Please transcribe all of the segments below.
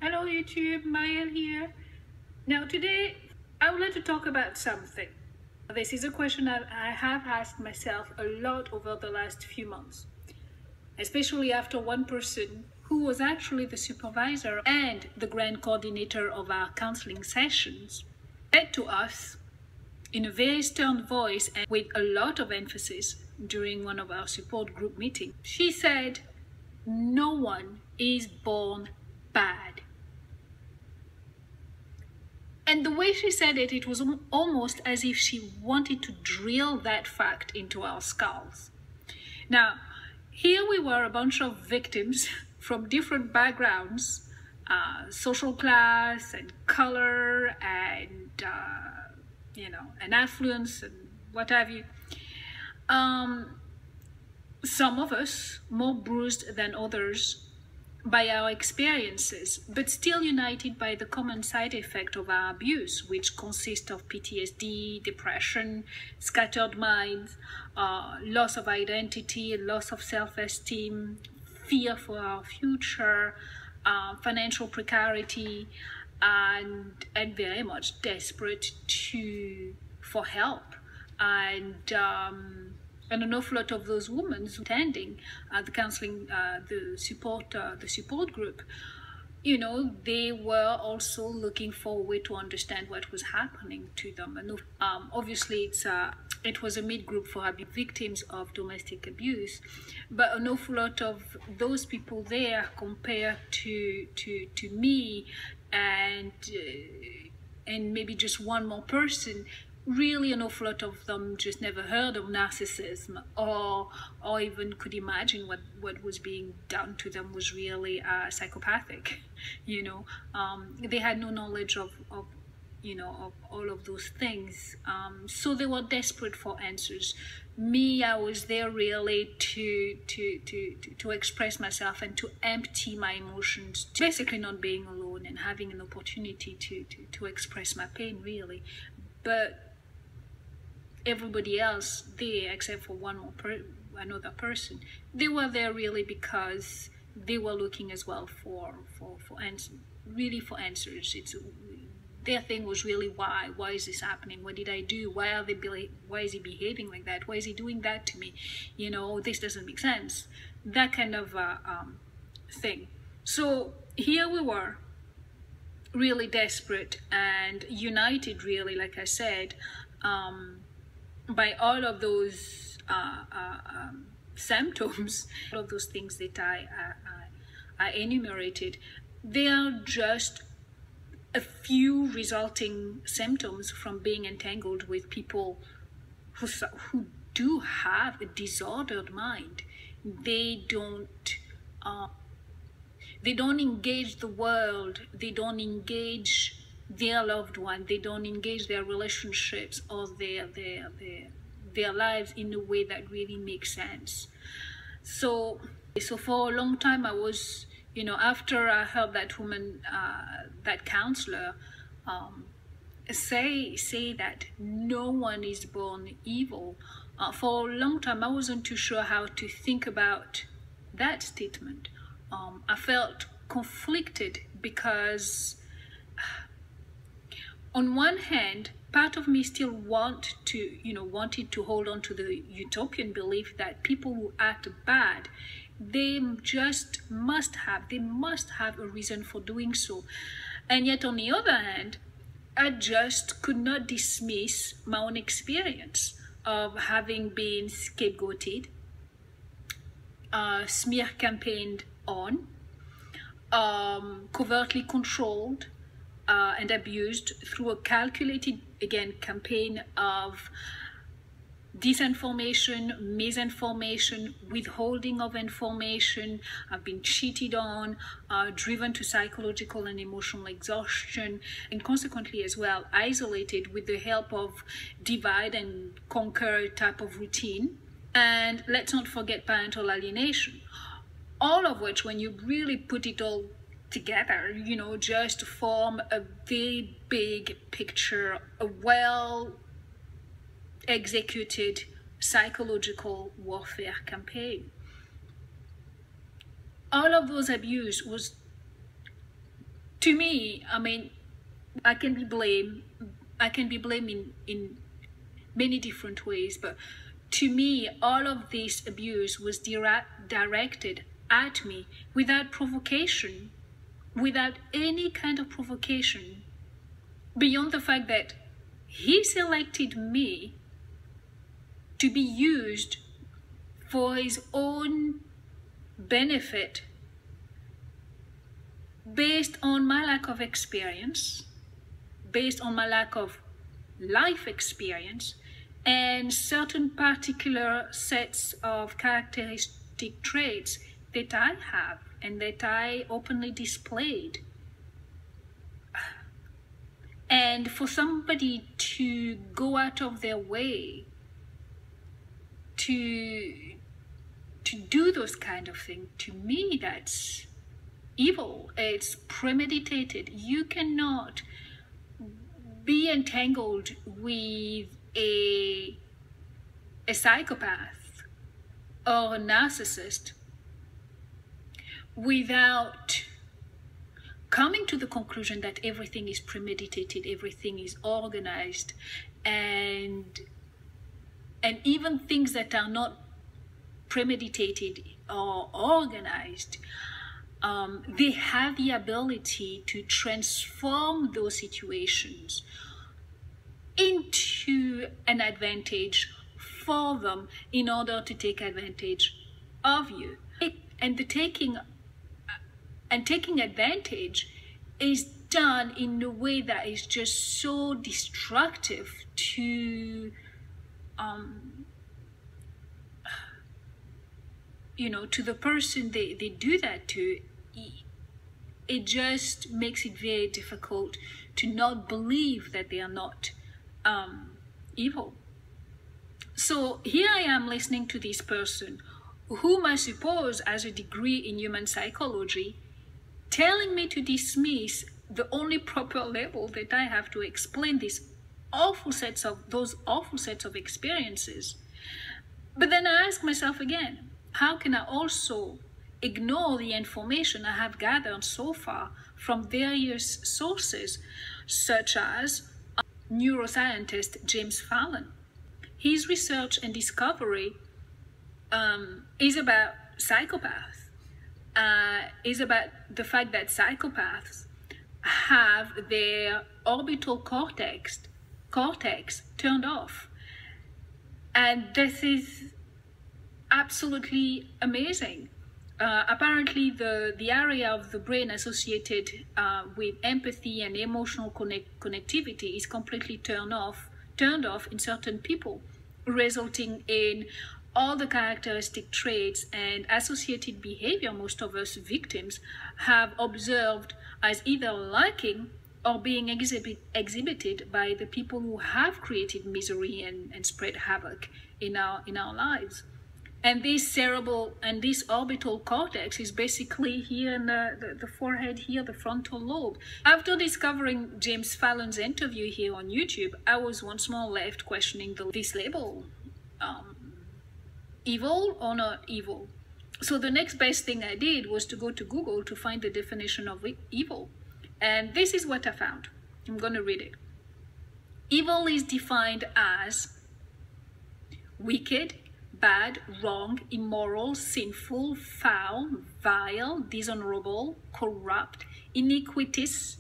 Hello YouTube, Maya here. Now today I would like to talk about something. This is a question that I have asked myself a lot over the last few months, especially after one person who was actually the supervisor and the grand coordinator of our counseling sessions said to us in a very stern voice and with a lot of emphasis during one of our support group meetings. She said, "No one is born bad." And the way she said it, it was almost as if she wanted to drill that fact into our skulls. Now, here we were, a bunch of victims from different backgrounds, social class and color and, and affluence and what have you. Some of us more bruised than others by our experiences, but still united by the common side effect of our abuse, which consists of PTSD, depression, scattered minds, loss of identity, loss of self-esteem, fear for our future, financial precarity, and very much desperate for help. And an awful lot of those women attending the counseling, the support group, they were also looking for a way to understand what was happening to them. And obviously, it was a mid-group for victims of domestic abuse, but an awful lot of those people there compared to me and maybe just one more person. Really, an awful lot of them just never heard of narcissism or even could imagine what was being done to them was really psychopathic. They had no knowledge of all of those things. So they were desperate for answers. Me, I was there really to express myself and to empty my emotions, basically not being alone and having an opportunity to express my pain, really. But everybody else there, except for another person, they were there really because they were looking as well for answers. Their thing was really why is this happening? What did I do? Why is he behaving like that? Why is he doing that to me? This doesn't make sense. That kind of thing. So here we were, really desperate and united, really, like I said, by all of those symptoms, all of those things that I enumerated. They are just a few resulting symptoms from being entangled with people who do have a disordered mind. They don't engage the world. They don't engage their loved one. They don't engage their relationships or their lives in a way that really makes sense. So for a long time, I was, after I heard that woman, that counselor, say that no one is born evil, for a long time I wasn't too sure how to think about that statement. I felt conflicted because on one hand, part of me still wanted to hold on to the utopian belief that people who act bad, they must have a reason for doing so. And yet on the other hand, I just could not dismiss my own experience of having been scapegoated, smear campaigned on, covertly controlled, and abused through a calculated, again, campaign of disinformation, misinformation, withholding of information. I've been cheated on, driven to psychological and emotional exhaustion, and consequently as well isolated with the help of divide and conquer type of routine. And let's not forget parental alienation. All of which, when you really put it all together, just form a very big picture, a well executed psychological warfare campaign. All of those abuse was To me, I mean, I can be blamed. I can be blamed in many different ways, but to me, all of this abuse was directed at me without provocation, without any kind of provocation, beyond the fact that he selected me to be used for his own benefit based on my lack of experience, based on my lack of life experience, and certain particular sets of characteristic traits that I have and that I openly displayed. And for somebody to go out of their way to do those kind of things, to me, that's evil. It's premeditated. You cannot be entangled with a psychopath or a narcissist without coming to the conclusion that everything is premeditated, everything is organized, and even things that are not premeditated or organized, they have the ability to transform those situations into an advantage for them in order to take advantage of you. And the taking advantage is done in a way that is just so destructive to to the person they do that to. It just makes it very difficult to not believe that they are not evil. So here I am listening to this person whom I suppose has a degree in human psychology, telling me to dismiss the only proper label that I have to explain those awful sets of experiences. But then I ask myself again, how can I also ignore the information I have gathered so far from various sources, such as neuroscientist James Fallon? His research and discovery is about psychopaths, is about the fact that psychopaths have their orbital cortex turned off. And this is absolutely amazing. Apparently the area of the brain associated with empathy and emotional connectivity is completely turned off in certain people, resulting in all the characteristic traits and associated behavior most of us victims have observed as either lacking or being exhibited by the people who have created misery and spread havoc in our lives. And this cerebral and this orbital cortex is basically here in the forehead here, the frontal lobe. After discovering James Fallon's interview here on YouTube, I was once more left questioning this label. Evil or not evil? So the next best thing I did was to go to Google to find the definition of evil. And this is what I found. I'm going to read it. Evil is defined as wicked, bad, wrong, immoral, sinful, foul, vile, dishonorable, corrupt, iniquitous,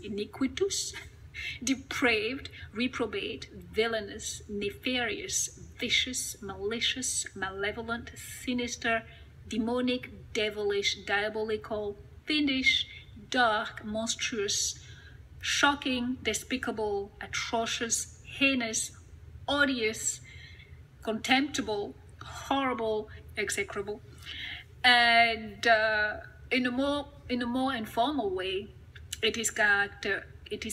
depraved, reprobate, villainous, nefarious, vicious, malicious, malevolent, sinister, demonic, devilish, diabolical, fiendish, dark, monstrous, shocking, despicable, atrocious, heinous, odious, contemptible, horrible, execrable. And in a more informal way, it is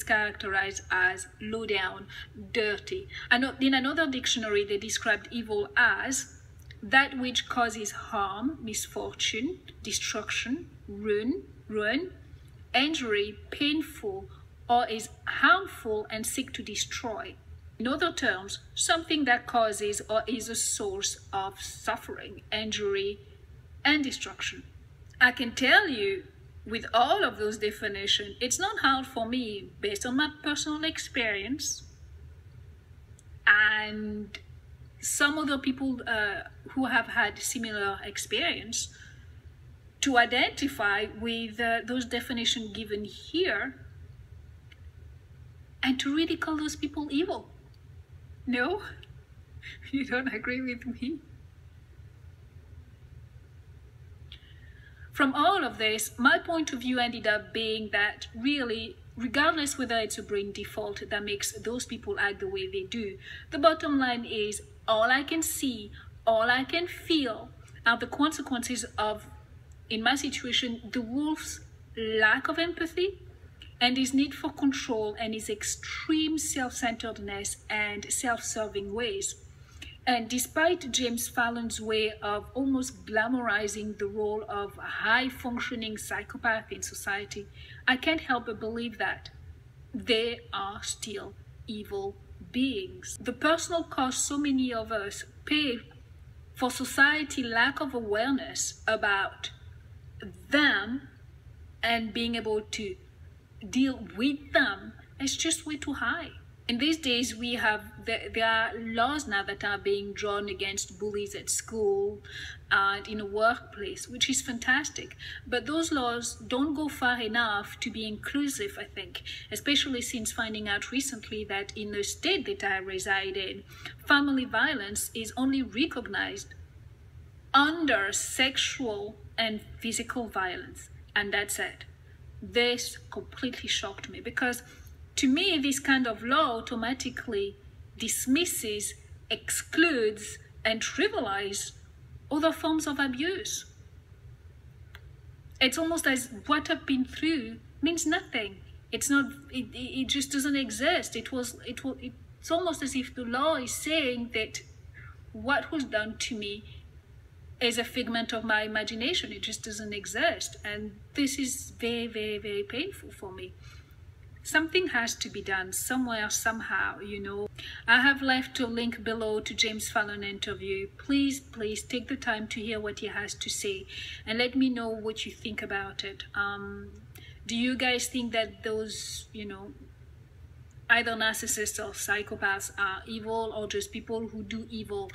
characterized as low down, dirty. And in another dictionary, they described evil as that which causes harm, misfortune, destruction, ruin, injury, painful, or is harmful and seek to destroy. In other terms, something that causes or is a source of suffering, injury, and destruction. I can tell you with all of those definitions, it's not hard for me, based on my personal experience and some other people who have had similar experience, to identify with those definitions given here and to really call those people evil. No? You don't agree with me? From all of this, my point of view ended up being that really, regardless whether it's a brain default that makes those people act the way they do, the bottom line is all I can see, all I can feel are the consequences of, in my situation, the wolf's lack of empathy and his need for control and his extreme self-centeredness and self-serving ways. And despite James Fallon's way of almost glamorizing the role of a high-functioning psychopath in society, I can't help but believe that they are still evil beings. The personal cost so many of us pay for society lack of awareness about them and being able to deal with them is just way too high. In these days, there are laws now that are being drawn against bullies at school and in a workplace, which is fantastic. But those laws don't go far enough to be inclusive, I think, especially since finding out recently that in the state that I reside in, family violence is only recognized under sexual and physical violence. And that's it. This completely shocked me because to me, this kind of law automatically dismisses, excludes, and trivializes other forms of abuse. It's almost as what I've been through means nothing. It's not. It just doesn't exist. It's almost as if the law is saying that what was done to me is a figment of my imagination. It just doesn't exist, and this is very, very, very painful for me. Something has to be done somewhere, somehow, you know. I have left a link below to James Fallon interview. Please take the time to hear what he has to say and let me know what you think about it. Do you guys think that those, you know, either narcissists or psychopaths are evil or just people who do evil?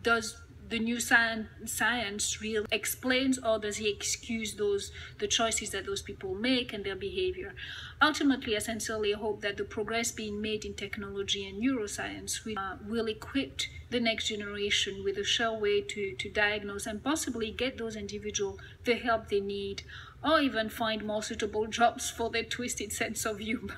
Does the new science really explains, or does he excuse the choices that those people make and their behavior? Ultimately, I sincerely hope that the progress being made in technology and neuroscience will equip the next generation with a sure way to diagnose and possibly get those individuals the help they need, or even find more suitable jobs for their twisted sense of humor.